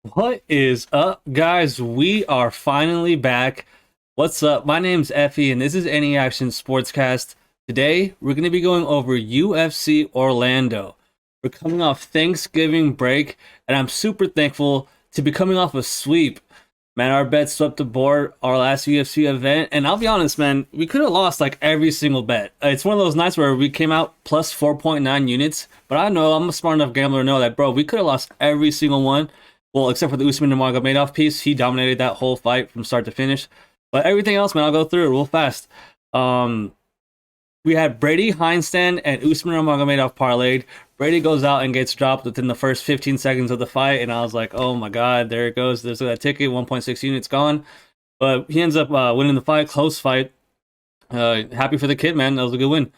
What is up, guys? We are finally back. What's up? My name's Effie, and this is Any Action Sportscast. Today, we're going to be going over UFC Orlando. We're coming off Thanksgiving break, and I'm super thankful to be coming off a sweep. Man, our bet swept the board our last UFC event, and I'll be honest, man, we could have lost like every single bet. It's one of those nights where we came out plus 4.9 units, but I know I'm a smart enough gambler to know that, bro, we could have lost every single one. Well, except for the Usman and Magomedov piece, he dominated that whole fight from start to finish. But everything else, man, I'll go through it real fast. We had Brady Heinstand and Usman and Magomedov parlayed. Brady goes out and gets dropped within the first 15 seconds of the fight, and I was like, oh my god, there it goes. There's that ticket, 1.6 units gone. But he ends up winning the fight, close fight. Happy for the kid, man. That was a good win.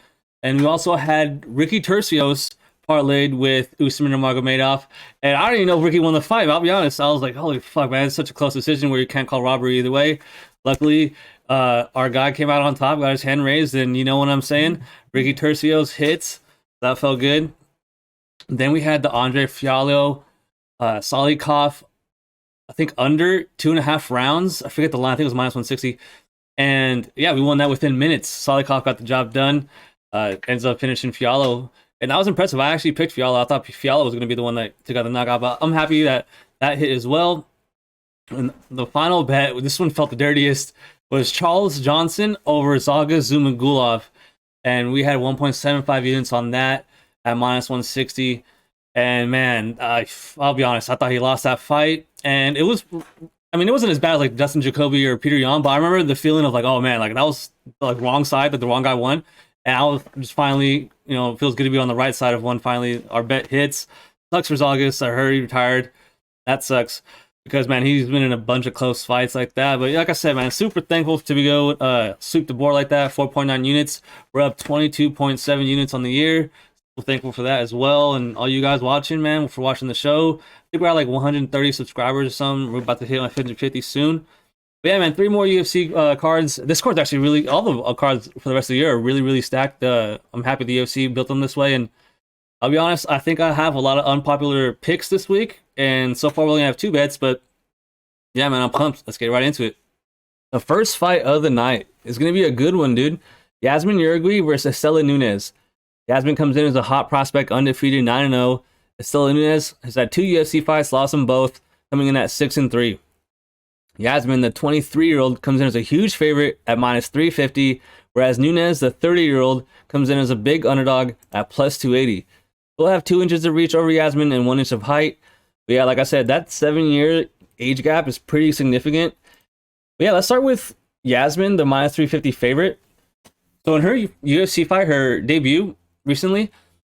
And we also had Ricky Tercios parlayed with Usman and Magomedov, and I didn't even know if Ricky won the fight. I'll be honest, I was like, holy fuck, man, it's such a close decision where you can't call robbery either way. Luckily, our guy came out on top, got his hand raised, and you know what I'm saying? Ricky Tercios hits. That felt good. Then we had the Andre Fialho, Salikov, I think under 2.5 rounds. I forget the line, I think it was minus 160. And yeah, we won that within minutes. Salikov got the job done. Ends up finishing Fialho. And that was impressive. I actually picked Fialho. I thought Fialho was going to be the one that took out the knockout, but I'm happy that that hit as well. And the final bet, this one felt the dirtiest, was Charles Johnson over Zaga Zumagulov. And we had 1.75 units on that at minus 160. And man, I'll be honest, I thought he lost that fight. And it wasn't as bad as like Dustin Jacoby or Peter Yan, but I remember the feeling of like, oh man, like that was like wrong side, that the wrong guy won. And I was just finally, it feels good to be on the right side of one. Finally, our bet hits. Sucks for Zalgas. I heard he retired. That sucks because, man, he's been in a bunch of close fights like that. But like I said, man, super thankful to be go sweep the board like that. 4.9 units. We're up 22.7 units on the year. We're thankful for that as well. And all you guys watching, man, for watching the show. I think we're at like 130 subscribers or something. We're about to hit like 150 soon. But yeah, man, 3 more UFC cards. This card's actually really, all the cards for the rest of the year are really, really stacked. I'm happy the UFC built them this way. And I'll be honest, I think I have a lot of unpopular picks this week. And so far, we only have 2 bets. But yeah, man, I'm pumped. Let's get right into it. The first fight of the night is going to be a good one, dude. Yazmin Jauregui versus Istela Nunes. Yazmin comes in as a hot prospect, undefeated, 9-0. Istela Nunes has had 2 UFC fights, lost them both, coming in at 6-3. Yazmin, the 23-year-old, comes in as a huge favorite at minus 350, whereas Nunes, the 30-year-old, comes in as a big underdog at plus 280. We'll have 2 inches of reach over Yazmin and 1 inch of height. But yeah, like I said, that 7-year age gap is pretty significant. But yeah, let's start with Yazmin, the minus 350 favorite. So in her UFC fight, her debut recently,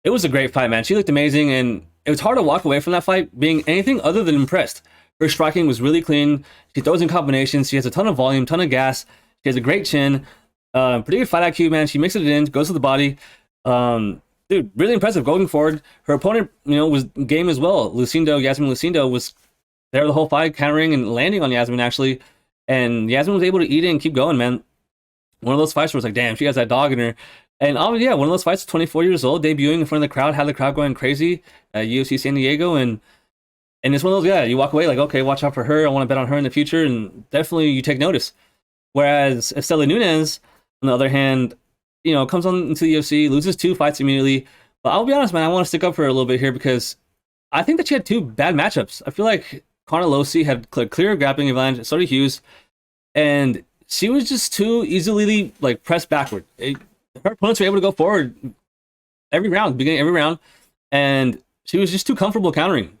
it was a great fight, man. She looked amazing, and it was hard to walk away from that fight being anything other than impressed. Her striking was really clean. She throws in combinations. She has a ton of volume, ton of gas. She has a great chin. Pretty good fight IQ, man. She mixes it in, goes to the body. Dude, really impressive going forward. Her opponent, was game as well. Yazmin Lucindo was there the whole fight, countering and landing on Yazmin, actually. And Yazmin was able to eat it and keep going, man. One of those fights where it's like, damn, she has that dog in her. And yeah, one of those fights, 24 years old, debuting in front of the crowd, had the crowd going crazy at UFC San Diego. And it's one of those, yeah, you walk away like, okay, watch out for her. I want to bet on her in the future. And definitely you take notice. Whereas Istela Nunes, on the other hand, comes on into the UFC, loses 2 fights immediately. But I'll be honest, man, I want to stick up for her a little bit here because I think that she had 2 bad matchups. I feel like Carnelossi had clear grappling advantage, so did Hughes. And she was just too easily like pressed backward. Her opponents were able to go forward beginning every round. And she was just too comfortable countering.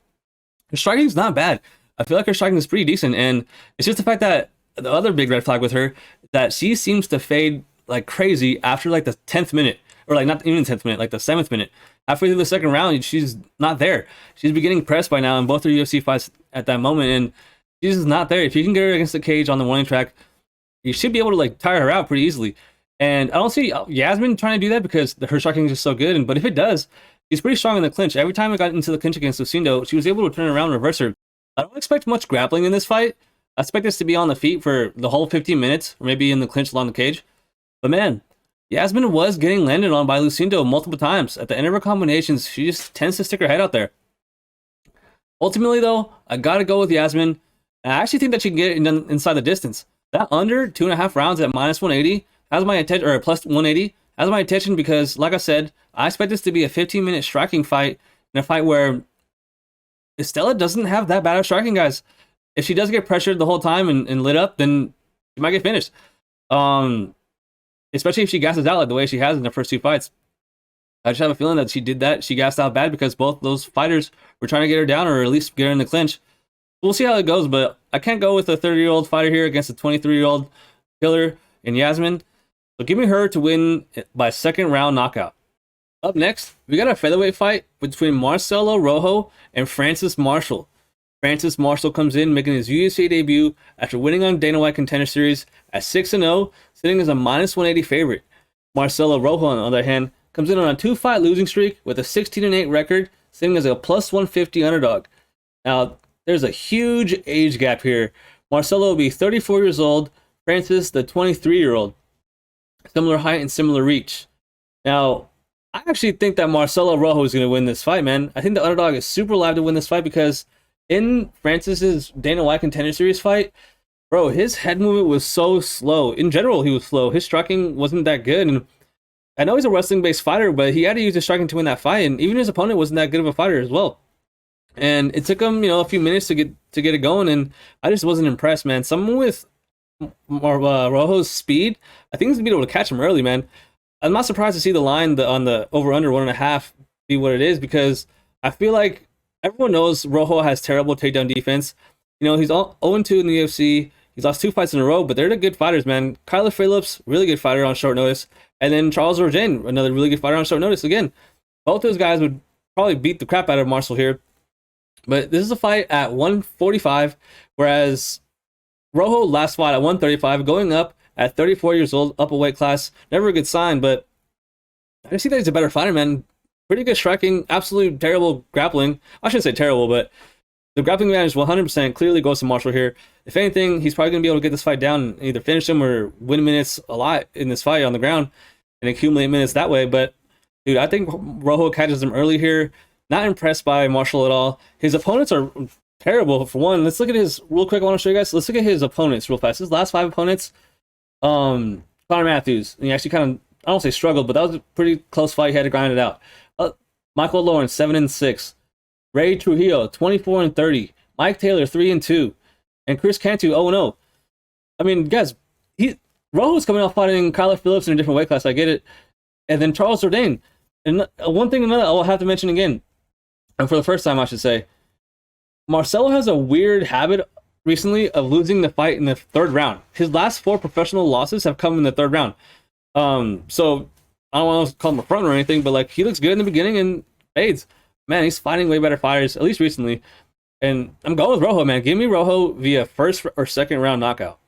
Her striking is not bad. I feel like her striking is pretty decent, and it's just the fact that the other big red flag with her, that she seems to fade like crazy after like the 10th minute, or like not even 10th minute, like the 7th minute. Halfway through the second round, she's not there. She's beginning pressed by now in both her UFC fights at that moment, and she's just not there. If you can get her against the cage on the warning track, you should be able to like tire her out pretty easily. And I don't see Yazmin trying to do that because her striking is just so good. But if it does, she's pretty strong in the clinch. Every time I got into the clinch against Lucindo, she was able to turn around and reverse her. I don't expect much grappling in this fight. I expect this to be on the feet for the whole 15 minutes, or maybe in the clinch along the cage. But man, Yazmin was getting landed on by Lucindo multiple times. At the end of her combinations, she just tends to stick her head out there. Ultimately, though, I gotta go with Yazmin. I actually think that she can get it inside the distance. That under 2.5 rounds at minus 180 has my attention, or plus 180 has my attention because, like I said, I expect this to be a 15-minute striking fight, in a fight where Istela doesn't have that bad of striking, guys. If she does get pressured the whole time and lit up, then she might get finished. Especially if she gasses out like the way she has in the first 2 fights. I just have a feeling that she did that. She gassed out bad because both those fighters were trying to get her down or at least get her in the clinch. We'll see how it goes, but I can't go with a 30-year-old fighter here against a 23-year-old killer in Yazmin. So give me her to win by 2nd round knockout. Up next, we got a featherweight fight between Marcelo Rojo and Francis Marshall. Francis Marshall comes in making his UFC debut after winning on Dana White Contender Series at 6-0, sitting as a minus 180 favorite. Marcelo Rojo, on the other hand, comes in on a 2-fight losing streak with a 16-8 record, sitting as a plus 150 underdog. Now, there's a huge age gap here. Marcelo will be 34 years old, Francis the 23-year-old. Similar height and similar reach. Now, I actually think that Marcelo Rojo is going to win this fight, man. I think the underdog is super live to win this fight because in Francis's Dana White Contender Series fight, bro, his head movement was so slow. In general, he was slow. His striking wasn't that good, and I know he's a wrestling-based fighter, but he had to use his striking to win that fight, and even his opponent wasn't that good of a fighter as well. And it took him, a few minutes to get it going, and I just wasn't impressed, man. Someone with Rojo's speed, I think he's gonna be able to catch him early, man. I'm not surprised to see the line on the over/under 1.5 be what it is because I feel like everyone knows Rojo has terrible takedown defense. He's 0-2 in the UFC. He's lost 2 fights in a row, but they're the good fighters, man. Kyler Phillips, really good fighter on short notice. And then Charles Jourdain, another really good fighter on short notice. Again, both those guys would probably beat the crap out of Marshall here. But this is a fight at 145, whereas Rojo last fought at 135, going up at 34 years old, up a weight class. Never a good sign, but I just see that he's a better fighter, man. Pretty good striking, absolute terrible grappling. I shouldn't say terrible, but the grappling advantage 100% clearly goes to Marshall here. If anything, he's probably going to be able to get this fight down and either finish him or win minutes a lot in this fight on the ground and accumulate minutes that way. But, dude, I think Rojo catches him early here. Not impressed by Marshall at all. His opponents are terrible. For one, let's look at his, real quick, I want to show you guys. Let's look at his opponents real fast. His last 5 opponents, Connor Matthews, and he actually kind of, I don't say struggled, but that was a pretty close fight. He had to grind it out. Michael Lawrence, 7-6. Ray Trujillo, 24-30. Mike Taylor, 3-2. And Chris Cantu, 0-0. I mean, guys, Rojo's coming off fighting Kyler Phillips in a different weight class. I get it. And then Charles Jourdain. And one thing another I'll have to mention again, and for the first time I should say, Marcelo has a weird habit recently of losing the fight in the 3rd round. His last 4 professional losses have come in the 3rd round. So I don't want to call him a front or anything, but like he looks good in the beginning and fades. Man, he's fighting way better fighters, at least recently. And I'm going with Rojo, man. Give me Rojo via 1st or 2nd round knockout.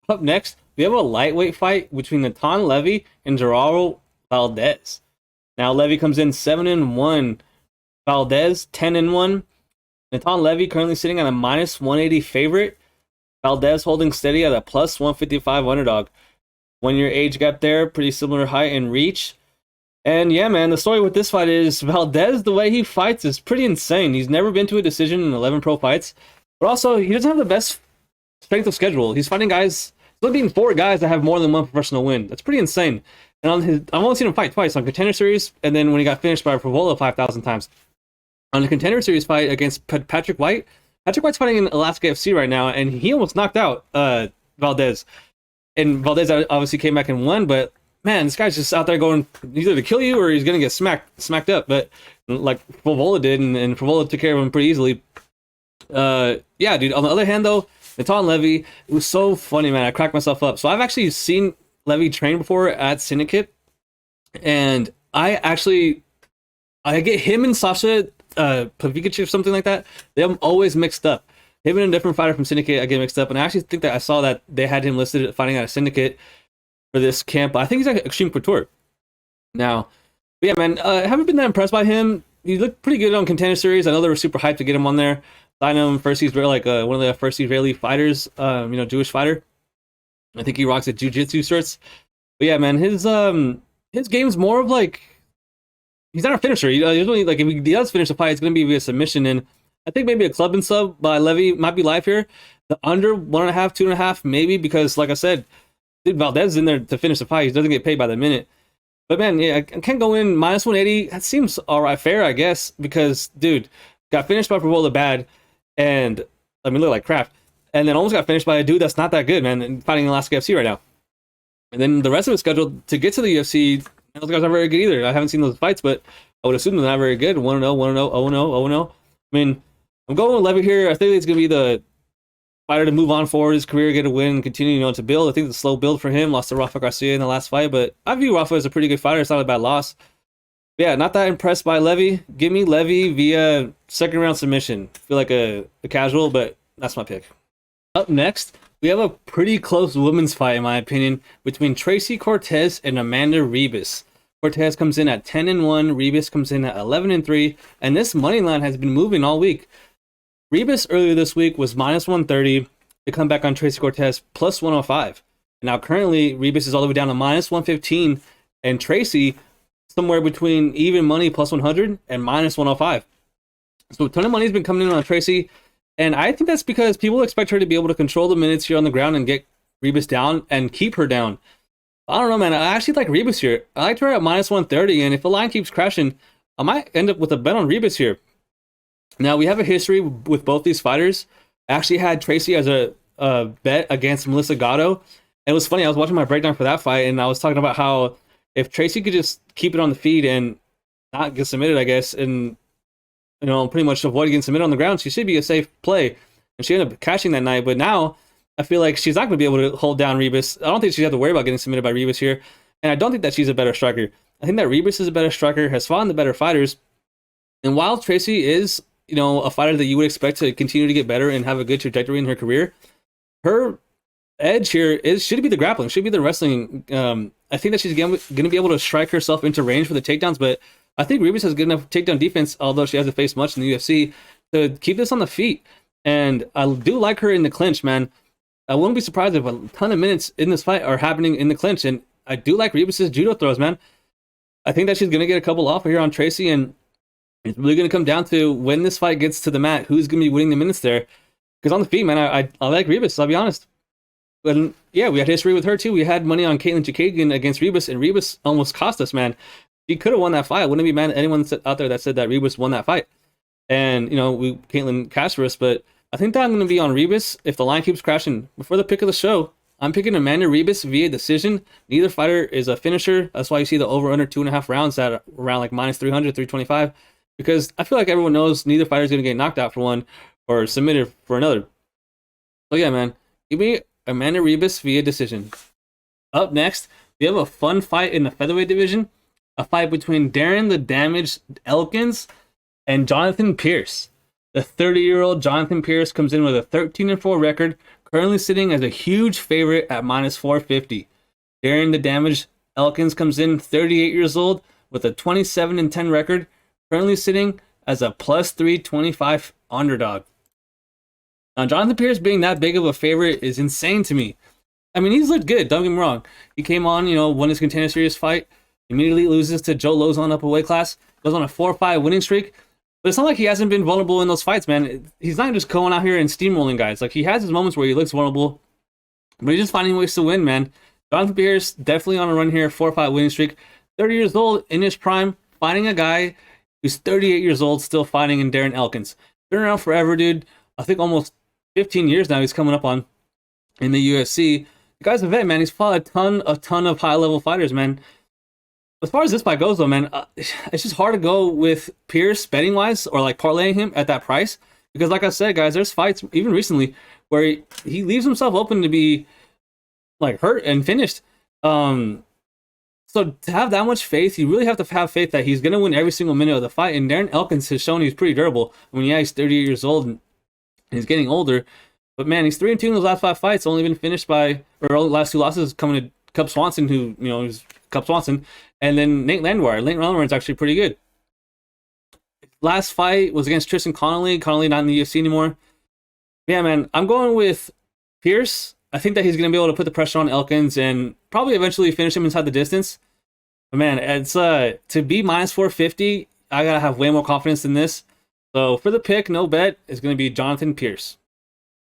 Up next, we have a lightweight fight between Natan Levy and Genaro Valdéz. Now, Levy comes in 7-1. Valdéz, 10-1. Natan Levy currently sitting at a minus 180 favorite. Valdéz holding steady at a plus 155 underdog. 1-year age gap there, pretty similar height and reach. And yeah, man, the story with this fight is Valdéz, the way he fights is pretty insane. He's never been to a decision in 11 pro fights. But also, he doesn't have the best strength of schedule. He's fighting guys, he's beating 4 guys that have more than 1 professional win. That's pretty insane. And I've only seen him fight twice on Contender Series, and then when he got finished by Provola 5,000 times. On the Contender Series fight against Patrick White, Patrick White's fighting in Alaska FC right now, and he almost knocked out Valdéz. And Valdéz obviously came back and won, but man, this guy's just out there going, he's either to kill you or he's going to get smacked up. But like Provola did, and Provola took care of him pretty easily. Yeah, dude. On the other hand, though, Natan Levy, it was so funny, man. I cracked myself up. So I've actually seen Levy train before at Syndicate, and I get him and Sasha Pavicic or something like that. They have always mixed up. Him and a different fighter from Syndicate, I get mixed up, and I actually think that I saw that they had him listed fighting out of Syndicate for this camp. I think he's like Extreme Couture now. But yeah, man, I haven't been that impressed by him. He looked pretty good on Contender Series. I know they were super hyped to get him on there. Sign him first. He's like one of the first Israeli fighters, Jewish fighter. I think he rocks at jiu-jitsu shirts. But yeah, man, his game's more of like, he's not a finisher. He's really, like, if he does finish a fight, it's going to be via submission. And I think maybe a club and sub by Levy might be live here. The under 1.5, 2.5, maybe, because like I said, dude, Valdéz is in there to finish the fight. He doesn't get paid by the minute. But man, yeah, I can't go in minus 180. That seems all right, fair, I guess, because dude got finished by Provola bad, and I mean, look like crap, and then almost got finished by a dude that's not that good, man, and fighting in Alaska FC right now. And then the rest of his schedule to get to the UFC, those guys aren't very good either. I haven't seen those fights, but I would assume they're not very good. 1-0, 1-0, 0-0, 0-0. I mean, I'm going with Levy here. I think it's gonna be the fighter to move on forward his career, get a win, continue, to build. I think it's a slow build for him. Lost to Rafa Garcia in the last fight, but I view Rafa as a pretty good fighter. It's not a bad loss. But yeah, not that impressed by Levy. Give me Levy via second round submission. Feel like a casual, but that's my pick. Up next, we have a pretty close women's fight, in my opinion, between Tracy Cortez and Amanda Ribas. Cortez comes in at 10-1, Ribas comes in at 11-3, and this money line has been moving all week. Ribas earlier this week was minus 130 to come back on Tracy Cortez plus 105. Now currently Ribas is all the way down to minus 115, and Tracy somewhere between even money plus 100 and minus 105. So a ton of money has been coming in on Tracy, and I think that's because people expect her to be able to control the minutes here on the ground and get Ribas down and keep her down. I don't know, man. I actually like Ribas here. I liked her at minus 130, and if the line keeps crashing, I might end up with a bet on Ribas here. Now, we have a history with both these fighters. I actually had Tracy as a bet against Melissa Gatto. And it was funny, I was watching my breakdown for that fight, and I was talking about how if Tracy could just keep it on the feet and not get submitted, I guess, and pretty much avoid getting submitted on the ground, she should be a safe play. And she ended up cashing that night. But now, I feel like she's not going to be able to hold down Ribas. I don't think she'd have to worry about getting submitted by Ribas here. And I don't think that she's a better striker. I think that Ribas is a better striker, has fought in the better fighters. And while Tracy is a fighter that you would expect to continue to get better and have a good trajectory in her career, her edge here should be the grappling, should be the wrestling. I think that she's going to be able to strike herself into range for the takedowns, but I think Ribas has good enough takedown defense, although she hasn't faced much in the UFC, to keep this on the feet. And I do like her in the clinch, man. I wouldn't be surprised if a ton of minutes in this fight are happening in the clinch, and I do like Ribas' judo throws, man. I think that she's going to get a couple off here on Tracy, and it's really going to come down to when this fight gets to the mat, who's going to be winning the minutes there. Because on the feet, man, I like Ribas, I'll be honest. But yeah, we had history with her too. We had money on Caitlin Chikagian against Ribas, and Ribas almost cost us, man. She could have won that fight. I wouldn't be mad at anyone out there that said that Ribas won that fight. And, Caitlin cashed for us, but I think that I'm going to be on Ribas if the line keeps crashing. Before the pick of the show, I'm picking Amanda Ribas via decision. Neither fighter is a finisher. That's why you see the over-under 2.5 rounds at around like minus 300, 325. Because I feel like everyone knows neither fighter is going to get knocked out for one or submitted for another. So yeah, man. Give me Amanda Ribas via decision. Up next, we have a fun fight in the featherweight division. A fight between Darren the Damaged Elkins and Jonathan Pearce. The 30-year-old Jonathan Pearce comes in with a 13-4 record, currently sitting as a huge favorite at minus 450. Darren the Damaged Elkins comes in 38 years old with a 27-10 record, currently sitting as a plus 325 underdog. Now, Jonathan Pearce being that big of a favorite is insane to me. I mean, he's looked good, don't get me wrong. He came on, won his Contender Series fight, immediately loses to Joe Lozon up a weight class, goes on a 4-5 winning streak. But it's not like he hasn't been vulnerable in those fights, man. He's not just going out here and steamrolling guys. Like, he has his moments where he looks vulnerable, but he's just finding ways to win, man. Jonathan Pearce definitely on a run here, 4-5 winning streak. 30 years old, in his prime, fighting a guy who's 38 years old, still fighting in Darren Elkins. Been around forever, dude. I think almost 15 years now he's coming up on in the UFC. The guy's a vet, man. He's fought a ton of high-level fighters, man. As far as this fight goes, though, man, it's just hard to go with Pearce betting-wise or, like, parlaying him at that price. Because, like I said, guys, there's fights, even recently, where he leaves himself open to be, like, hurt and finished. So to have that much faith, you really have to have faith that he's going to win every single minute of the fight. And Darren Elkins has shown he's pretty durable. I mean, yeah, he's 38 years old and he's getting older. But, man, he's 3-2 in those last 5 fights. Only been finished by, or last 2 losses coming to Cub Swanson, who, is Cub Swanson. And then Nate Landwehr. Nate Landwehr is actually pretty good. Last fight was against Tristan Connolly. Connolly not in the UFC anymore. Yeah, man, I'm going with Pearce. I think that he's going to be able to put the pressure on Elkins and probably eventually finish him inside the distance. But man, it's to be minus 450, I got to have way more confidence in this. So for the pick, no bet, is going to be Jonathan Pearce.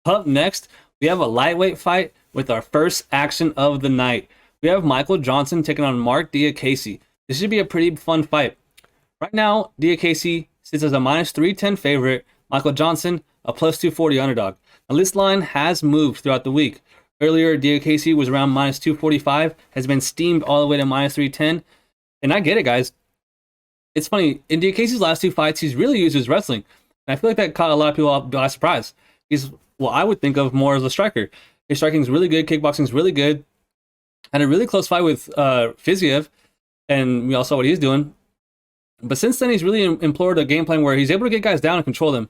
Up next, we have a lightweight fight with our first action of the night. We have Michael Johnson taking on Marc Diakiese. This should be a pretty fun fight. Right now, Diakiese sits as a minus 310 favorite. Michael Johnson, a plus 240 underdog. Now, this line has moved throughout the week. Earlier, Diakiese was around minus 245, has been steamed all the way to minus 310. And I get it, guys. It's funny, in Diakiese's last 2 fights, he's really used his wrestling. And I feel like that caught a lot of people by surprise. He's what I would think of more as a striker. His striking is really good, kickboxing is really good. Had a really close fight with Fiziev, and we all saw what he's doing. But since then, he's really employed a game plan where he's able to get guys down and control them.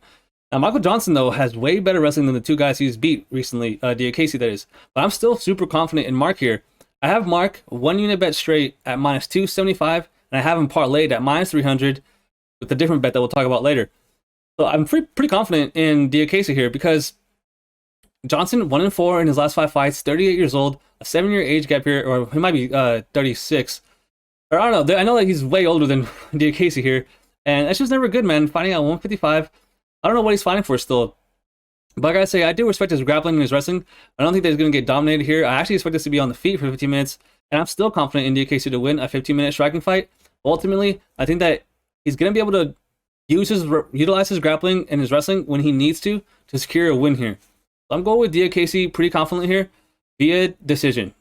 Now, Michael Johnson, though, has way better wrestling than the 2 guys he's beat recently, Diakiese, that is. But I'm still super confident in Marc here. I have Marc 1 unit bet straight at minus 275, and I have him parlayed at minus 300 with a different bet that we'll talk about later. So I'm pretty confident in Diakiese here because Johnson 1-4 in his last 5 fights, 38 years old, a 7-year age gap here, or he might be 36. Or I don't know. I know that he's way older than Diakiese here, and that's just never good, man. Fighting at 155. I don't know what he's fighting for still. But I gotta say, I do respect his grappling and his wrestling. I don't think that he's gonna get dominated here. I actually expect this to be on the feet for 15 minutes, and I'm still confident in Diakiese to win a 15-minute striking fight. Ultimately, I think that he's gonna be able to utilize his grappling and his wrestling when he needs to secure a win here. So I'm going with Diakiese pretty confidently here via decision.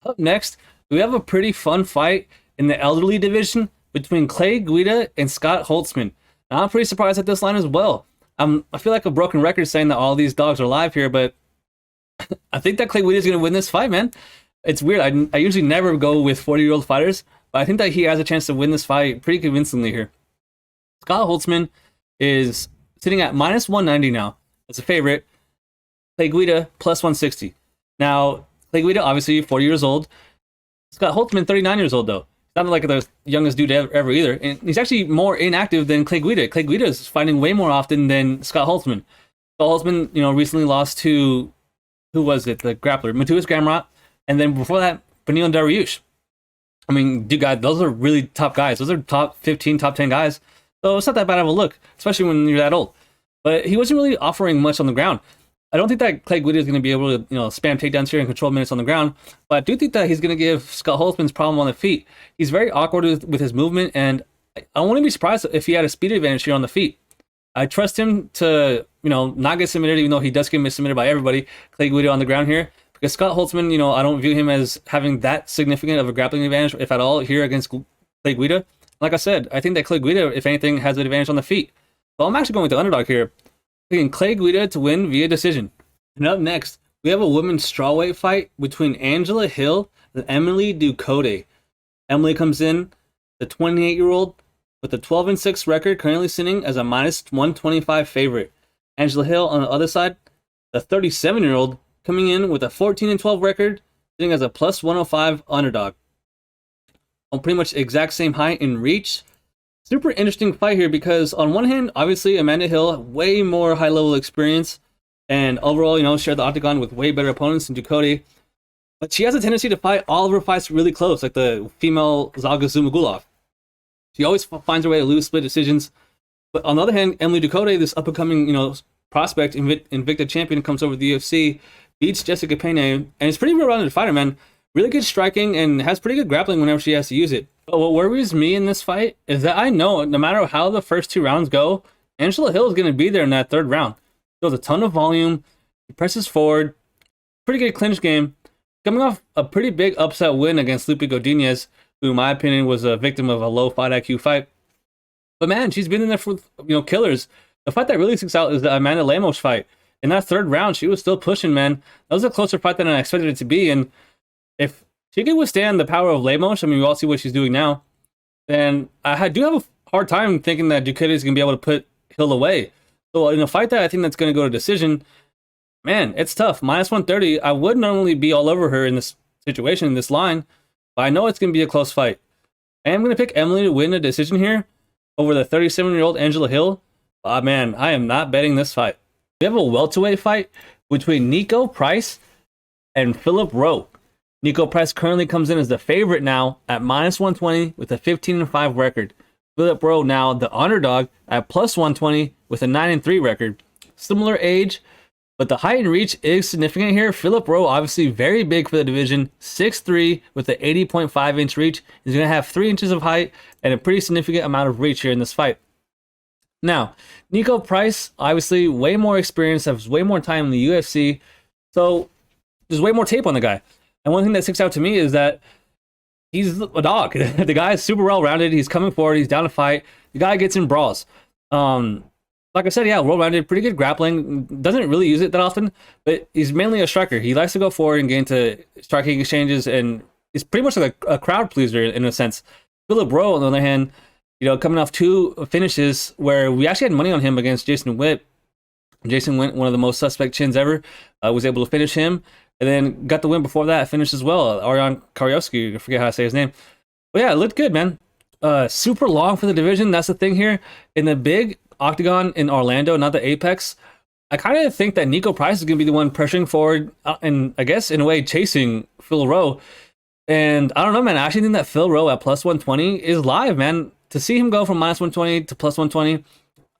Up next, we have a pretty fun fight in the elderly division between Clay Guida and Scott Holtzman. Now, I'm pretty surprised at this line as well. I feel like a broken record saying that all these dogs are live here, but I think that Clay Guida is going to win this fight, man. It's weird. I usually never go with 40-year-old fighters, but I think that he has a chance to win this fight pretty convincingly here. Scott Holtzman is sitting at minus 190 now as a favorite. Clay Guida plus 160. Now, Clay Guida, obviously 40 years old. Scott Holtzman, 39 years old, though. Not like the youngest dude ever either. And he's actually more inactive than Clay Guida. Clay Guida is fighting way more often than Scott Holtzman. Scott Holtzman, recently lost to, who was it? The grappler, Matuis Gamrot. And then before that, Beneil Dariush. I mean, dude, guys, those are really top guys. Those are top 15, top 10 guys. So it's not that bad of a look, especially when you're that old. But he wasn't really offering much on the ground. I don't think that Clay Guida is going to be able to, spam takedowns here and control minutes on the ground. But I do think that he's going to give Scott Holtzman's problem on the feet. He's very awkward with his movement, and I wouldn't be surprised if he had a speed advantage here on the feet. I trust him to, not get submitted, even though he does get submitted by everybody. Clay Guida on the ground here. Because Scott Holtzman, I don't view him as having that significant of a grappling advantage, if at all, here against Clay Guida. Like I said, I think that Clay Guida, if anything, has an advantage on the feet. So I'm actually going with the underdog here. Picking Clay Guida to win via decision. And up next, we have a women's strawweight fight between Angela Hill and Emily Ducote. Emily comes in, the 28-year-old, with a 12-6 record, currently sitting as a minus 125 favorite. Angela Hill on the other side, the 37-year-old, coming in with a 14-12 record, sitting as a plus 105 underdog. On pretty much exact same height and reach. Super interesting fight here because on one hand, obviously Amanda Hill, way more high-level experience, and overall, shared the octagon with way better opponents than Ducote. But she has a tendency to fight all of her fights really close, like the female Zalga Zumagulov. She always finds her way to lose split decisions. But on the other hand, Emily Ducote, this up-and-coming, prospect, Invicta champion, comes over to the UFC, beats Jessica Penne, and is pretty well-rounded fighter, man. Really good striking and has pretty good grappling whenever she has to use it. But what worries me in this fight is that I know no matter how the first 2 rounds go, Angela Hill is going to be there in that 3rd round. She has a ton of volume. She presses forward. Pretty good clinch game. Coming off a pretty big upset win against Lupe Godinez, who in my opinion was a victim of a low fight IQ fight. But man, she's been in there for killers. The fight that really sticks out is the Amanda Lemos fight. In that 3rd round, she was still pushing, man. That was a closer fight than I expected it to be. And if she can withstand the power of Lemos, I mean, we all see what she's doing now, then I do have a hard time thinking that Ducote is going to be able to put Hill away. So in a fight that I think that's going to go to decision, man, it's tough. Minus 130, I would normally be all over her in this situation, in this line, but I know it's going to be a close fight. I am going to pick Emily to win a decision here over the 37-year-old Angela Hill. Man, I am not betting this fight. We have a welterweight fight between Niko Price and Philip Rowe. Niko Price currently comes in as the favorite now at minus 120 with a 15-5 record. Philip Rowe now the underdog at plus 120 with a 9-3 record. Similar age, but the height and reach is significant here. Philip Rowe, obviously very big for the division, 6'3" with an 80.5-inch reach. He's going to have 3 inches of height and a pretty significant amount of reach here in this fight. Now, Niko Price, obviously way more experience, has way more time in the UFC, so there's way more tape on the guy. And one thing that sticks out to me is that he's a dog. The guy is super well-rounded. He's coming forward. He's down to fight. The guy gets in brawls. Like I said, yeah, well-rounded, pretty good grappling. Doesn't really use it that often, but he's mainly a striker. He likes to go forward and get into striking exchanges, and he's pretty much like a crowd pleaser in a sense. Philip Rowe, on the other hand, coming off 2 finishes where we actually had money on him against Jason Witt. Jason Witt, one of the most suspect chins ever, was able to finish him, and then got the win before that, finished as well. Arian Karyovsky, I forget how to say his name. But yeah, it looked good, man. Super long for the division. That's the thing here. In the big octagon in Orlando, not the Apex, I kind of think that Niko Price is going to be the one pressuring forward and I guess in a way chasing Phil Rowe. And I don't know, man. I actually think that Phil Rowe at plus 120 is live, man. To see him go from minus 120 to plus 120,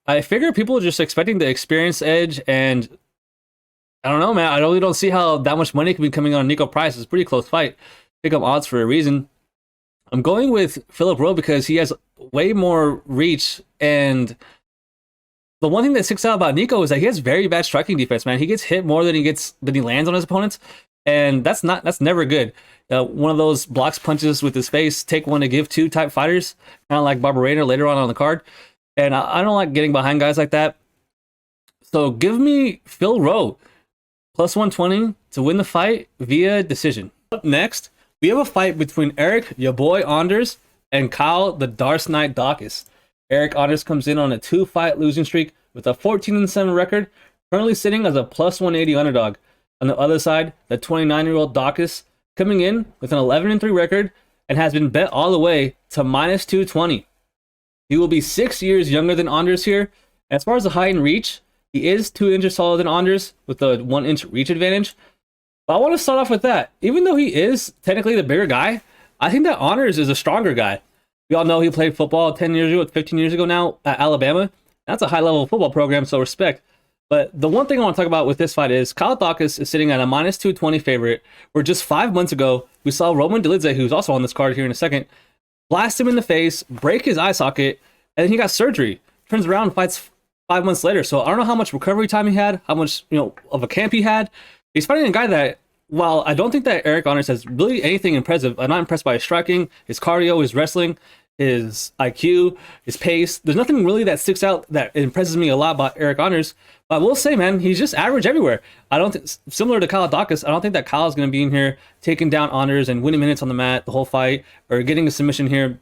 I figure people are just expecting the experience edge, and I don't know, man. I really don't see how that much money can be coming on Niko Price. It's a pretty close fight. Pick up odds for a reason. I'm going with Philip Rowe because he has way more reach, and the one thing that sticks out about Niko is that he has very bad striking defense, man. He gets hit more than he lands on his opponents, and that's never good. One of those blocks punches with his face, take one to give two type fighters, kind of like Barberena later on the card. And I don't like getting behind guys like that. So give me Phil Rowe plus 120 to win the fight via decision. Up next, we have a fight between Eryk, your boy Anders, and Kyle, the Dark Knight Daukaus. Eryk Anders comes in on a 2-fight losing streak with a 14-7 record, currently sitting as a plus 180 underdog. On the other side, the 29-year-old Daukaus coming in with an 11-3 record and has been bet all the way to minus 220. He will be 6 years younger than Anders here. As far as the height and reach, he is 2 inches taller than Anders with a 1-inch reach advantage. But I want to start off with that. Even though he is technically the bigger guy, I think that Anders is a stronger guy. We all know he played football 10 years ago, 15 years ago now at Alabama. That's a high-level football program, so respect. But the one thing I want to talk about with this fight is Kyle Daukaus is sitting at a minus 220 favorite, where just 5 months ago, we saw Roman Dolidze, who's also on this card here in a second, blast him in the face, break his eye socket, and then he got surgery. Turns around and fights 5 months later. So I don't know how much recovery time he had, how much of a camp he had. He's fighting a guy that, while I don't think that Eryk Anders has really anything impressive, I'm not impressed by his striking, his cardio, his wrestling, his IQ, his pace. There's nothing really that sticks out that impresses me a lot about Eryk Anders. But I will say, man, he's just average everywhere. I don't think, similar to Kyle Daukaus, I don't think that Kyle's going to be in here taking down Anders and winning minutes on the mat the whole fight or getting a submission here.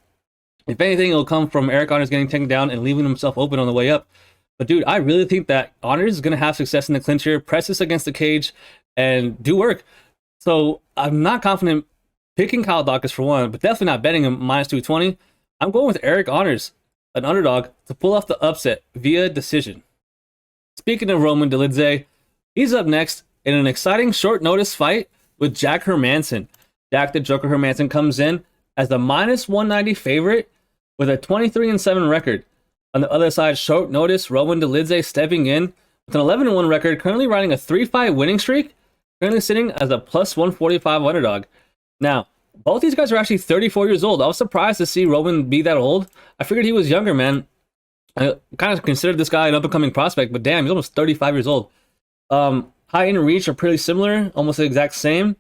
If anything, it'll come from Eryk Anders getting taken down and leaving himself open on the way up. But dude, I really think that Anders is going to have success in the clinch here, press this against the cage, and do work. So I'm not confident picking Kyle Daukaus for one, but definitely not betting him minus 220. I'm going with Eryk Anders, an underdog, to pull off the upset via decision. Speaking of Roman Dolidze, he's up next in an exciting short notice fight with Jack Hermansson. Jack the Joker Hermansson comes in as the minus 190 favorite with a 23-7 record. On the other side, short notice, Roman Dolidze stepping in with an 11-1 record, currently riding a 3-fight winning streak, currently sitting as a plus 145 underdog. Now, both these guys are actually 34 years old. I was surprised to see Roman be that old. I figured he was younger, man. I kind of considered this guy an up-and-coming prospect, but damn, he's almost 35 years old. Height and reach are pretty similar, almost the exact same,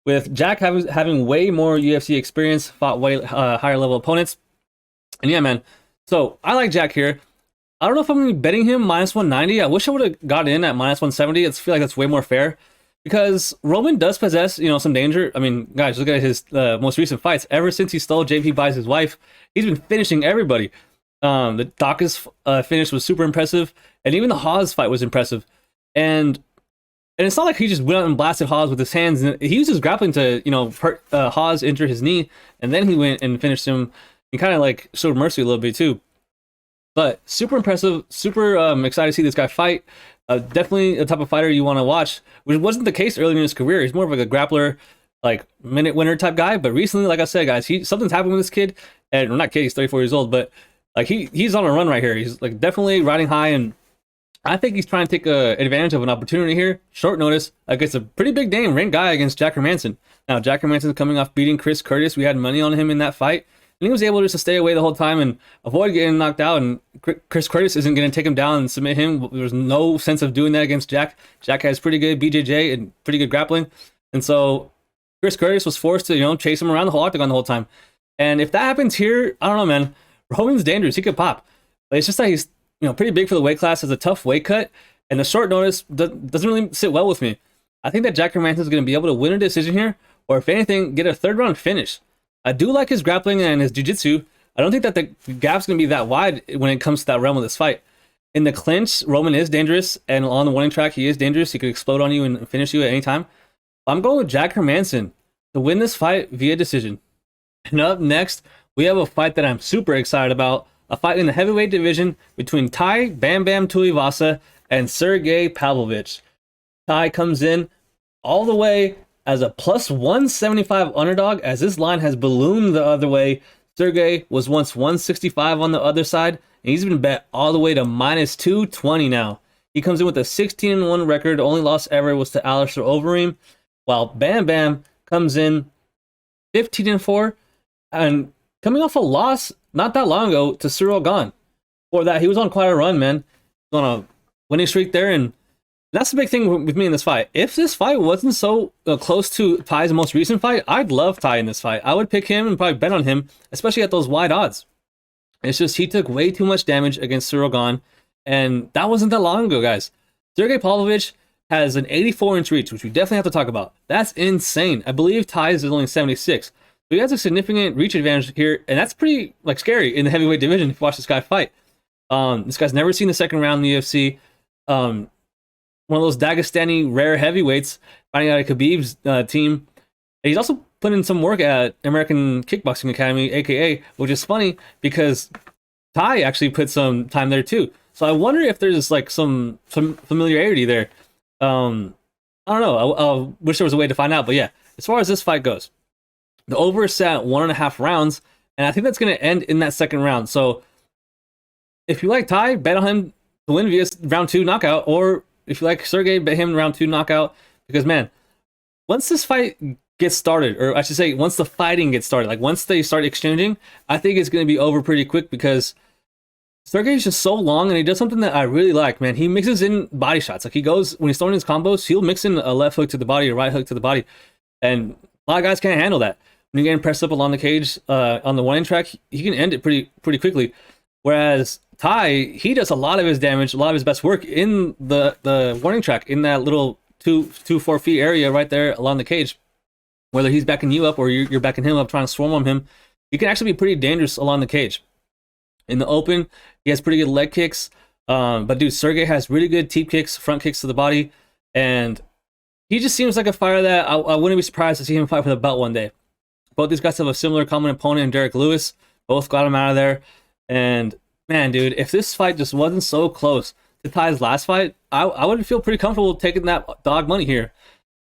with Jack having way more UFC experience, fought way higher-level opponents. And yeah, man, so I like Jack here. I don't know if I'm going to be betting him minus 190. I wish I would have got in at minus 170. I feel like that's way more fair. Because Roman does possess, some danger. I mean, guys, look at his most recent fights. Ever since he stole JP Buys his wife, he's been finishing everybody. The Daukaus finish was super impressive, and even the Hawes fight was impressive. And it's not like he just went out and blasted Hawes with his hands. He used his grappling to, hurt Hawes, injure his knee, and then he went and finished him. He kind of like showed mercy a little bit too. But super impressive, super excited to see this guy fight. Definitely a type of fighter you want to watch, which wasn't the case earlier in his career. He's more of like a grappler, like minute winner type guy. But recently, like I said, guys, something's happened with this kid. And I'm not kidding, he's 34 years old, but like he's on a run right here. He's like definitely riding high, and I think he's trying to take advantage of an opportunity here, short notice, against a pretty big name, ranked guy against Jack Hermansson. Now, Jack Hermansson is coming off beating Chris Curtis. We had money on him in that fight. And he was able just to stay away the whole time and avoid getting knocked out. And Chris Curtis isn't going to take him down and submit him. There's no sense of doing that against Jack. Jack has pretty good BJJ and pretty good grappling. And so Chris Curtis was forced to, chase him around the whole octagon the whole time. And if that happens here, I don't know, man. Roman's dangerous. He could pop. But it's just that he's, pretty big for the weight class. Has a tough weight cut. And the short notice doesn't really sit well with me. I think that Jack Hermansson is going to be able to win a decision here. Or if anything, get a third round finish. I do like his grappling and his jiu-jitsu. I don't think that the gap's going to be that wide when it comes to that realm of this fight. In the clinch, Roman is dangerous, and on the warning track, he is dangerous. He could explode on you and finish you at any time. I'm going with Jack Hermansson to win this fight via decision. And up next, we have a fight that I'm super excited about. A fight in the heavyweight division between Tai Bam Bam Tuivasa and Sergey Pavlovich. Tai comes in all the way as a plus 175 underdog, as this line has ballooned the other way. Sergey was once 165 on the other side, and he's been bet all the way to minus 220 now. He comes in with a 16-1 record. Only loss ever was to Alistair Overeem, while Bam Bam comes in 15-4, and coming off a loss not that long ago to Cyril Gane. For that, he was on quite a run, man. He was on a winning streak there, and that's the big thing with me in this fight. If this fight wasn't so close to Tai's most recent fight, I'd love Tai in this fight. I would pick him and probably bet on him, especially at those wide odds. It's just he took way too much damage against Cyril Gane, and that wasn't that long ago, guys. Sergey Pavlovich has an 84-inch reach, which we definitely have to talk about. That's insane. I believe Tai's is only 76. So he has a significant reach advantage here, and that's pretty scary in the heavyweight division if you watch this guy fight. This guy's never seen the second round in the UFC. One of those Dagestani rare heavyweights, fighting out of Khabib's team. And he's also put in some work at American Kickboxing Academy, aka, which is funny because Tai actually put some time there too. So I wonder if there's some familiarity there. I don't know. I wish there was a way to find out. But yeah, as far as this fight goes, the over is set at 1.5 rounds, and I think that's going to end in that second round. So if you like Tai, bet on him to win via round 2 knockout, or if you like Sergey, bet him round 2 knockout. Because, man, once this fight gets started, or I should say, once the fighting gets started, once they start exchanging, I think it's going to be over pretty quick because Sergey is just so long, and he does something that I really like, man. He mixes in body shots. He goes, when he's throwing his combos, he'll mix in a left hook to the body, a right hook to the body. And a lot of guys can't handle that. When you're getting pressed up along the cage, on the warning track, he can end it pretty quickly. Whereas Tai, he does a lot of his damage, a lot of his best work in the warning track, in that little 4 feet area right there along the cage. Whether he's backing you up or you're backing him up trying to swarm on him, he can actually be pretty dangerous along the cage. In the open, he has pretty good leg kicks. But dude, Sergey has really good teep kicks, front kicks to the body. And he just seems like a fighter that I wouldn't be surprised to see him fight for the belt one day. Both these guys have a similar common opponent in Derek Lewis. Both got him out of there. And man, dude, if this fight just wasn't so close to Tai's last fight, I would feel pretty comfortable taking that dog money here.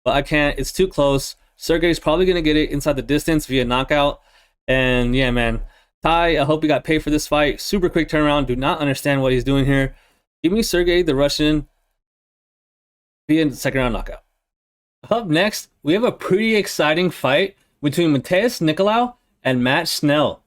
But I can't. It's too close. Sergey's probably going to get it inside the distance via knockout. And yeah, man. Tai, I hope he got paid for this fight. Super quick turnaround. Do not understand what he's doing here. Give me Sergey, the Russian, via second round knockout. Up next, we have a pretty exciting fight between Matheus Nicolau and Matt Schnell.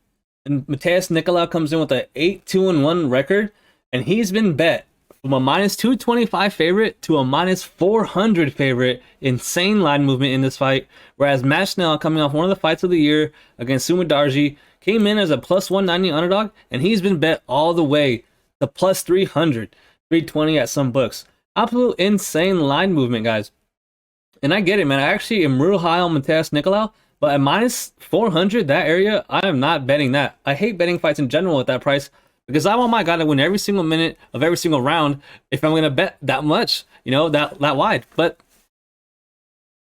And Matheus Nicolau comes in with an 8-2-1 record, and he's been bet from a minus 225 favorite to a minus 400 favorite. Insane line movement in this fight. Whereas Matt Schnell, coming off one of the fights of the year against Sumadarji, came in as a plus 190 underdog, and he's been bet all the way to plus 300, 320 at some books. Absolute insane line movement, guys. And I get it, man. I actually am real high on Matheus Nicolau, but at minus 400, that area, I am not betting that. I hate betting fights in general at that price because I want my guy to win every single minute of every single round if I'm going to bet that much, that wide. But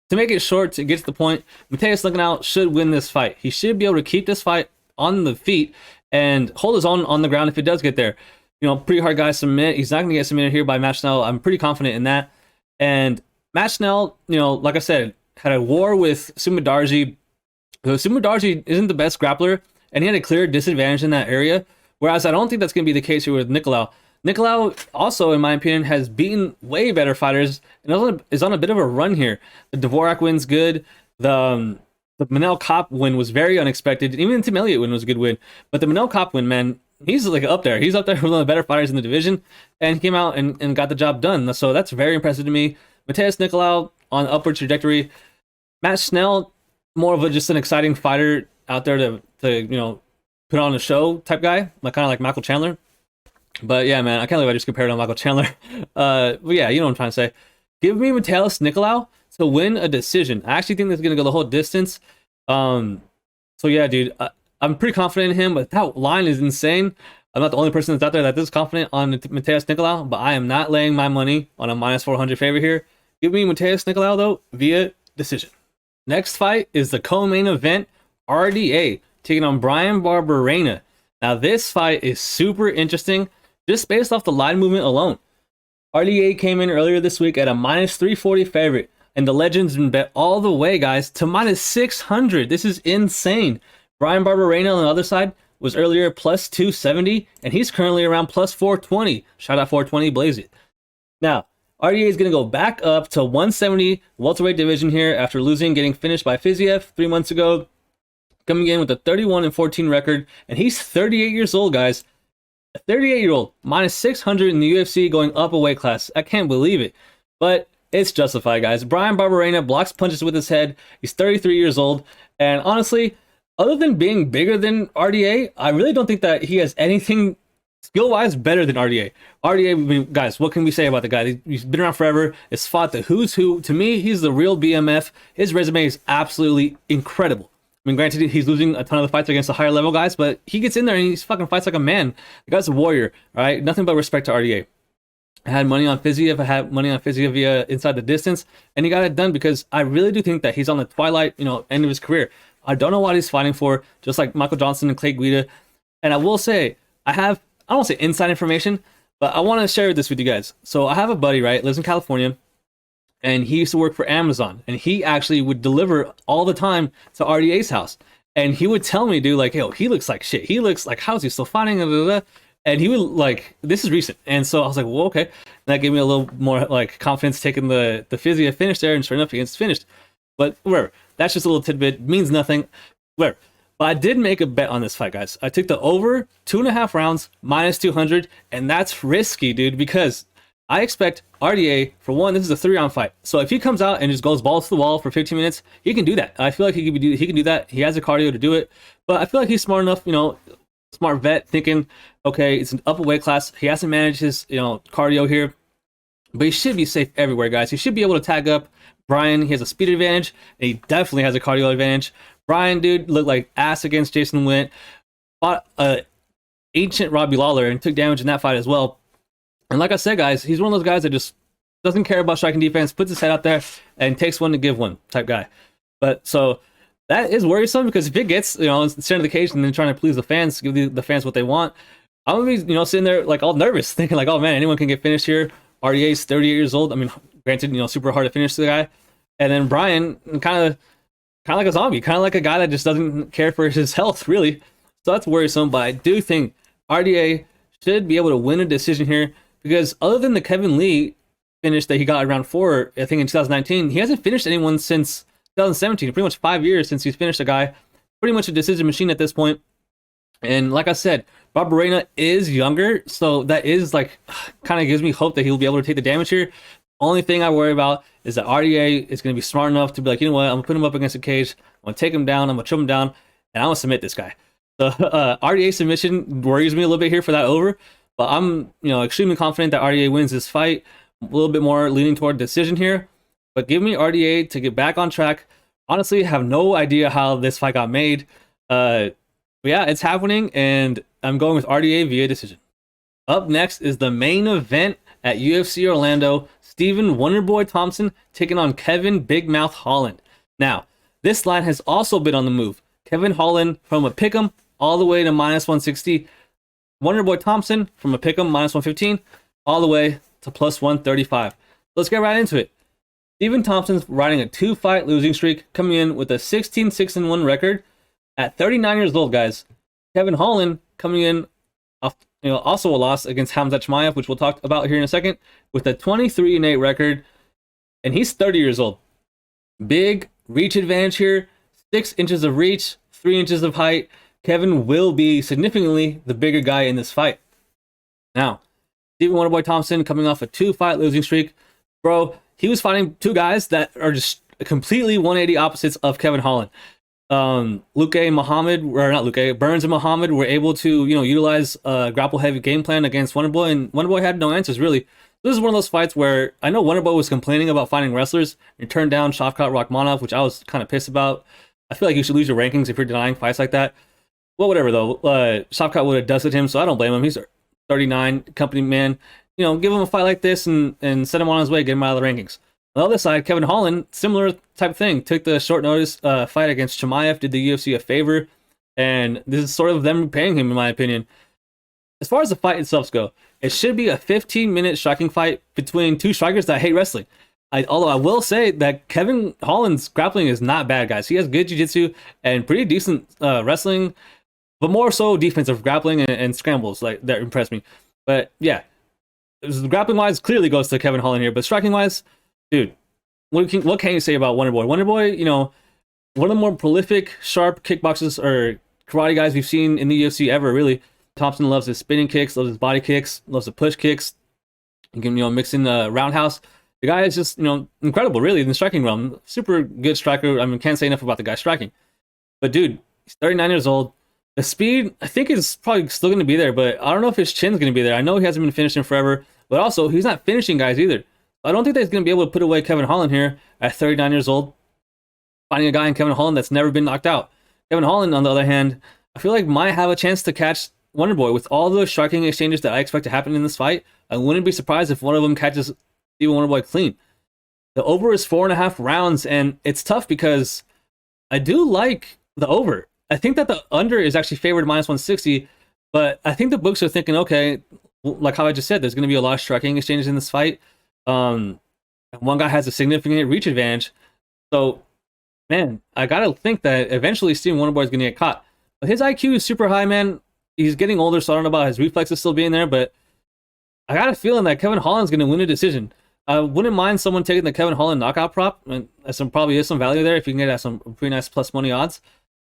to make it short, to get to the point, Matheus Nicolau should win this fight. He should be able to keep this fight on the feet and hold his own on the ground if it does get there. Pretty hard guy to submit. He's not going to get submitted here by Matt Schnell. I'm pretty confident in that. And Matt Schnell, like I said, had a war with Sumadarji. Sumadarji isn't the best grappler, and he had a clear disadvantage in that area. Whereas I don't think that's going to be the case here with Nicolau. Nicolau also, in my opinion, has beaten way better fighters and also is on a bit of a run here. The Dvorak win's good. The Manel Kopp win was very unexpected. Even the Tim Elliott win was a good win. But the Manel Kopp win, man, he's like up there. He's up there with one of the better fighters in the division. And he came out and got the job done. So that's very impressive to me. Mateus Nicolau on upward trajectory. Matt Schnell, more of just an exciting fighter out there to put on a show type guy, like kind of like Michael Chandler. But yeah, man, I can't believe I just compared him to Michael Chandler. But yeah, you know what I'm trying to say. Give me Mateus Nicolau to win a decision. I actually think this is going to go the whole distance. So yeah, dude, I'm pretty confident in him, but that line is insane. I'm not the only person that's out there that is confident on Mateus Nicolau, but I am not laying my money on a minus 400 favorite here. Give me Mateus Nicolau, though, via decision. Next fight is the co-main event, RDA, taking on Bryan Barberena. Now, this fight is super interesting, just based off the line movement alone. RDA came in earlier this week at a minus 340 favorite, and the Legends been bet all the way, guys, to minus 600. This is insane. Bryan Barberena on the other side was earlier plus 270, and he's currently around plus 420. Shout out 420, blaze it. Now, RDA is going to go back up to 170 welterweight division here after getting finished by Fiziev 3 months ago. Coming in with a 31-14 record, and he's 38 years old, guys. A 38-year-old, minus 600 in the UFC, going up a weight class. I can't believe it, but it's justified, guys. Bryan Barberena blocks punches with his head. He's 33 years old, and honestly, other than being bigger than RDA, I really don't think that he has anything skill-wise better than RDA. RDA, I mean, guys, what can we say about the guy? He's been around forever. It's fought the who's who. To me, he's the real BMF. His resume is absolutely incredible. I mean, granted, he's losing a ton of the fights against the higher level guys, but he gets in there and he fucking fights like a man. The guy's a warrior, all right? Nothing but respect to RDA. I had money on Fiziev. I had money on Fiziev via Inside the Distance, and he got it done because I really do think that he's on the twilight, end of his career. I don't know what he's fighting for, just like Michael Johnson and Clay Guida. And I will say, I don't want to say inside information, but I want to share this with you guys. So I have a buddy, right, lives in California, and he used to work for Amazon, and he actually would deliver all the time to RDA's house. And he would tell me, dude, like, yo, he looks like shit. He looks like, how's he still fighting? And he would, like, this is recent. And so I was like, well, okay. And that gave me a little more, like, confidence taking the Fiziev finish there, and sure enough, it's finished. But whatever. That's just a little tidbit. Means nothing. Whatever. But I did make a bet on this fight, guys. I took the over 2.5 rounds, minus 200, and that's risky, dude, because I expect RDA, for one, this is a 3-round fight. So if he comes out and just goes balls to the wall for 15 minutes, he can do that. I feel like he can do that. He has the cardio to do it. But I feel like he's smart enough, smart vet, thinking, okay, it's an upper weight class. He hasn't managed his, cardio here. But he should be safe everywhere, guys. He should be able to tag up Bryan. He has a speed advantage, and he definitely has a cardio advantage. Bryan, dude, looked like ass against Jason Wint. Fought ancient Robbie Lawler and took damage in that fight as well. And like I said, guys, he's one of those guys that just doesn't care about striking defense, puts his head out there, and takes one to give one type guy. But so that is worrisome because if it gets, center of the cage and then trying to please the fans, give the fans what they want, I'm gonna be, sitting there like all nervous, thinking like, oh man, anyone can get finished here. RDA's 38 years old. I mean, granted, super hard to finish the guy. And then Bryan, kind of like a zombie, kind of like a guy that just doesn't care for his health, really. So that's worrisome. But I do think RDA should be able to win a decision here because other than the Kevin Lee finish that he got around 4, I think in 2019, he hasn't finished anyone since 2017. Pretty much 5 years since he's finished a guy. Pretty much a decision machine at this point. And like I said, Barberena is younger, so that is like kind of gives me hope that he'll be able to take the damage here. Only thing I worry about is that RDA is going to be smart enough to be like, you know what, I'm going to put him up against the cage, I'm going to take him down, I'm going to choke him down, and I'm going to submit this guy. So RDA submission worries me a little bit here for that over, but I'm extremely confident that RDA wins this fight. A little bit more leaning toward decision here, but give me RDA to get back on track. Honestly, have no idea how this fight got made. But yeah, it's happening, and I'm going with RDA via decision. Up next is the main event at UFC Orlando. Stephen Wonderboy Thompson taking on Kevin Big Mouth Holland. Now, this line has also been on the move. Kevin Holland from a pick'em all the way to minus 160. Wonderboy Thompson from a pick'em minus 115 all the way to plus 135. Let's get right into it. Stephen Thompson's riding a 2-fight losing streak, coming in with a 16-6-1 record. At 39 years old, guys. Kevin Holland coming in off also a loss against Khamzat Chimaev, which we'll talk about here in a second, with a 23-8 record, and he's 30 years old. Big reach advantage here, 6 inches of reach, 3 inches of height. Kevin will be significantly the bigger guy in this fight. Now, Stephen Wonderboy Thompson coming off a 2-fight losing streak. Bro, he was fighting 2 guys that are just completely 180 opposites of Kevin Holland. Burns and Muhammad were able to, utilize a grapple-heavy game plan against Wonderboy, and Wonderboy had no answers, really. This is one of those fights where I know Wonderboy was complaining about fighting wrestlers and turned down Shavkat Rakhmonov, which I was kind of pissed about. I feel like you should lose your rankings if you're denying fights like that. Well, whatever, though. Shavkat would have dusted him, so I don't blame him. He's 39, company man. Give him a fight like this and send him on his way, get him out of the rankings. On the other side, Kevin Holland, similar type thing. Took the short notice fight against Chimaev, did the UFC a favor, and this is sort of them paying him, in my opinion. As far as the fight itself go, it should be a 15-minute striking fight between 2 strikers that hate wrestling. Although I will say that Kevin Holland's grappling is not bad, guys. He has good jiu-jitsu and pretty decent wrestling, but more so defensive grappling and scrambles that impressed me. But yeah, grappling-wise, clearly goes to Kevin Holland here, but striking-wise, dude, what can you say about Wonderboy? Wonderboy, one of the more prolific, sharp kickboxers or karate guys we've seen in the UFC ever, really. Thompson loves his spinning kicks, loves his body kicks, loves the push kicks. You can, mix in the roundhouse. The guy is just, incredible, really, in the striking realm. Super good striker. I mean, can't say enough about the guy striking. But, dude, he's 39 years old. The speed, I think, is probably still going to be there, but I don't know if his chin's going to be there. I know he hasn't been finishing forever, but also, he's not finishing guys either. I don't think that he's going to be able to put away Kevin Holland here at 39 years old, finding a guy in Kevin Holland that's never been knocked out. Kevin Holland, on the other hand, I feel like might have a chance to catch Wonderboy with all those striking exchanges that I expect to happen in this fight. I wouldn't be surprised if one of them catches Stephen Wonderboy clean. The over is 4.5 rounds, and it's tough because I do like the over. I think that the under is actually favored -160, but I think the books are thinking, okay, like how I just said, there's going to be a lot of striking exchanges in this fight. One guy has a significant reach advantage, so man, I gotta think that eventually Stephen Wonderboy is going to get caught. But his IQ is super high, man. He's getting older, so I don't know about his reflexes still being there, but I got a feeling that Kevin Holland's going to win a decision. I wouldn't mind someone taking the Kevin Holland knockout prop, and probably is some value there if you can get at some pretty nice plus money odds.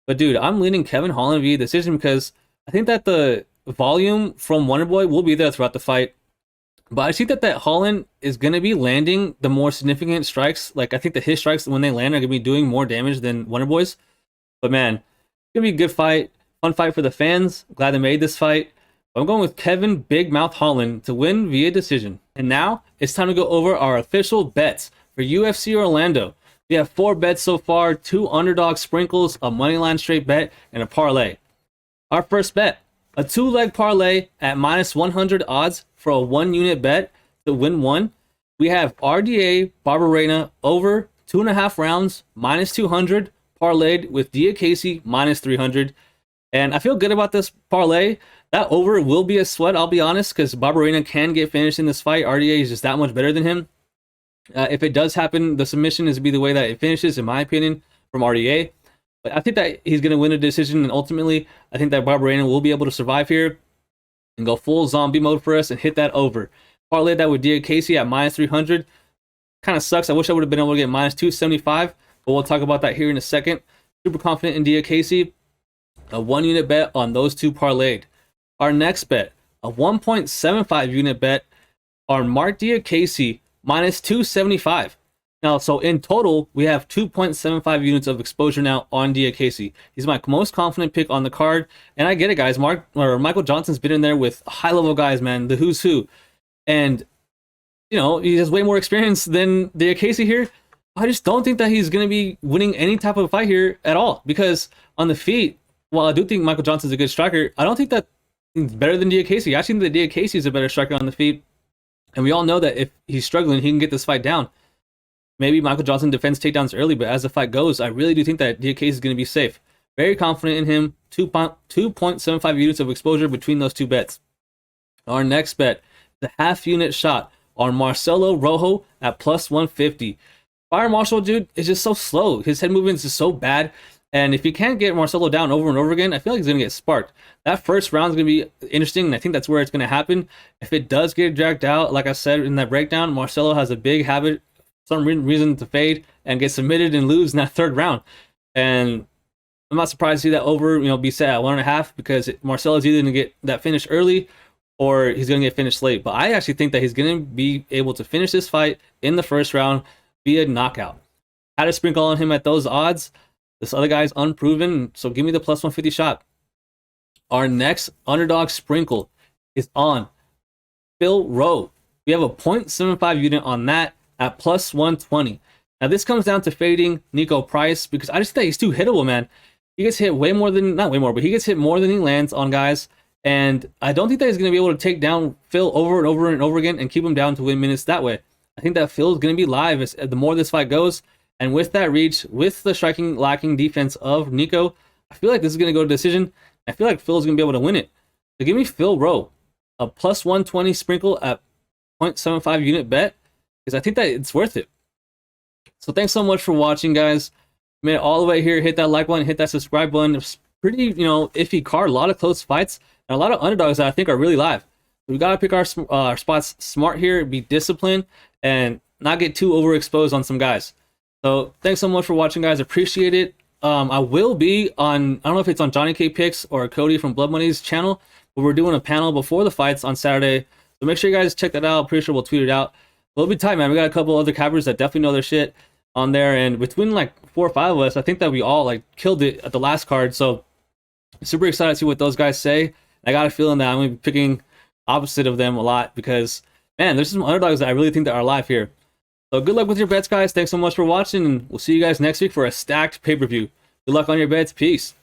But dude, I'm leaning Kevin Holland via decision because I think that the volume from Wonderboy will be there throughout the fight. But I see that Holland is going to be landing the more significant strikes. Like, I think that his strikes, when they land, are going to be doing more damage than Wonderboy's. But man, it's going to be a good fight. Fun fight for the fans. Glad they made this fight. I'm going with Kevin Big Mouth Holland to win via decision. And now it's time to go over our official bets for UFC Orlando. We have 4 bets so far, 2 underdog sprinkles, a moneyline straight bet, and a parlay. Our first bet, a 2-leg parlay at -100 odds for a 1-unit bet to win 1. We have RDA Barberena over 2.5 rounds, -200, parlayed with Diakiese -300. And I feel good about this parlay. That over will be a sweat, I'll be honest, because Barberena can get finished in this fight. RDA is just that much better than him. If it does happen, the submission is to be the way that it finishes, in my opinion, from RDA. But I think that he's going to win a decision, and ultimately, I think that Barberena will be able to survive here and go full zombie mode for us and hit that over. Parlay that with Diakiese at -300. Kind of sucks. I wish I would have been able to get -275, but we'll talk about that here in a second. Super confident in Diakiese. A 1-unit bet on those 2 parlayed. Our next bet, a 1.75 unit bet on Marc Diakiese -275. Now, so in total, we have 2.75 units of exposure now on Diakiese. He's my most confident pick on the card, and I get it, guys. Michael Johnson's been in there with high-level guys, man, the who's who, and he has way more experience than Diakiese here. I just don't think that he's going to be winning any type of fight here at all, because on the feet, while I do think Michael Johnson's a good striker, I don't think that he's better than Diakiese. I think that Diakiese is a better striker on the feet. And we all know that if he's struggling, he can get this fight down. Maybe Michael Johnson defends takedowns early, but as the fight goes, I really do think that Diakiese is going to be safe. Very confident in him. 2.75 units of exposure between those 2 bets. Our next bet, the half-unit shot on Marcelo Rojo at +150. Fire Marshal, dude, is just so slow. His head movement is just so bad. And if he can't get Marcelo down over and over again, I feel like he's going to get sparked. That first round is going to be interesting, and I think that's where it's going to happen. If it does get dragged out, like I said in that breakdown, Marcelo has a big habit, some reason to fade and get submitted and lose in that third round. And I'm not surprised to see that over, be set at 1.5, because Marcelo is either going to get that finish early or he's going to get finished late. But I actually think that he's going to be able to finish this fight in the first round via knockout. Had a sprinkle on him at those odds. This other guy's unproven, so give me the plus 150 shot. Our next underdog sprinkle is on Phil Rowe. We have a 0.75 unit on that at plus 120. Now this comes down to fading Niko Price, because I just think he's too hittable, man. He gets hit way more than, not way more, but he gets hit more than he lands on guys. And I don't think that he's going to be able to take down Phil over and over and over again and keep him down to win minutes that way. I think that Phil's going to be live as the more this fight goes. And with that reach, with the striking lacking defense of Niko, I feel like this is going to go to decision. I feel like Phil's going to be able to win it. So give me Phil Rowe, a plus 120 sprinkle at 0.75 unit bet, because I think that it's worth it. So thanks so much for watching, guys. Made it all the way here. Hit that like button, hit that subscribe button. It's pretty, iffy card. A lot of close fights and a lot of underdogs that I think are really live. We got to pick our spots smart here, be disciplined, and not get too overexposed on some guys. So thanks so much for watching, guys. Appreciate it. I will be on, I don't know if it's on Johnny K Picks or Cody from Blood Money's channel, but we're doing a panel before the fights on Saturday. So make sure you guys check that out. Pretty sure we'll tweet it out. It'll be tight, man. We got a couple other cappers that definitely know their shit on there. And between like 4 or 5 of us, I think that we all like killed it at the last card. So super excited to see what those guys say. I got a feeling that I'm going to be picking opposite of them a lot, because, man, there's some underdogs that I really think that are live here. So good luck with your bets, guys. Thanks so much for watching, and we'll see you guys next week for a stacked pay-per-view. Good luck on your bets. Peace.